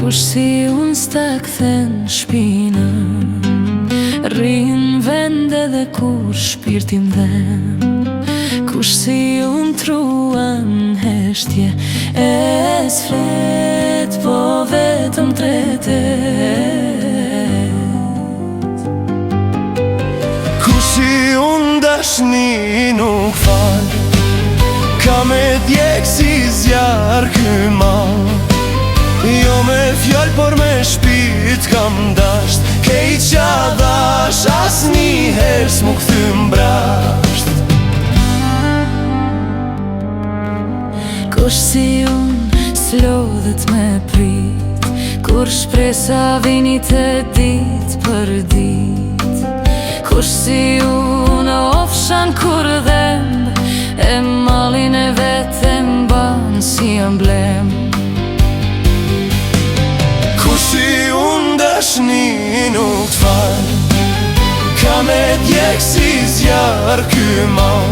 Kush si unë s'ta kthen shpina, rrin vende dhe kur shpirtin dhem. Kush si unë truan heshtje e s'flet, po vetëm tretet. Kush si unë dashni nuk fal, ka me djek si zjarë ky mal. Jo me fjall, por me shpirt kam dasht, kejt qa dash as njëherë s'mu kthym brasht. Kush si unë s'lodhet me prit, kur shpresa vinit e dit për dit. Kush si unë ofshan kur dhemb, e malin e vetem ban si emblem. Kush si unë dashni nuk t'fal, ka me djek si zjarë ky mal.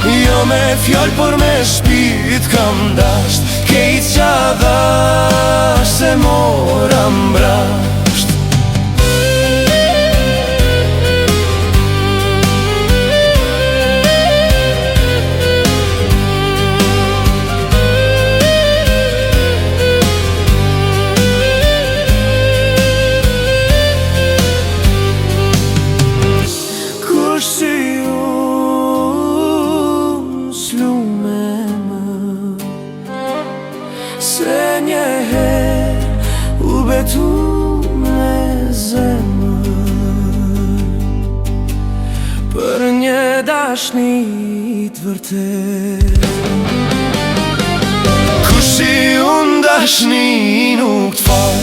Jo me fjall, por me shpirt kam dasht, kejt qa dash se mora mbrasht. Se njëher u betu me zemër për një dashni t'vërtet. Kush si unë dashni nuk t'fal,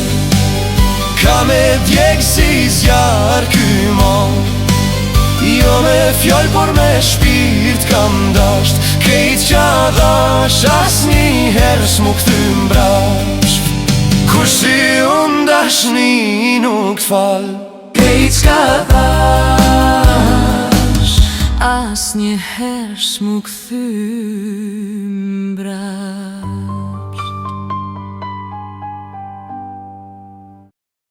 ka me djek si zjarë ky mal. Jo me fjall, por me shpirt kam dasht, kejt qa dash as njëherë s'mu kthym brasht. Kush si unë dashni nuk t'fal, kejt qa dash as njëherë s'mu kthym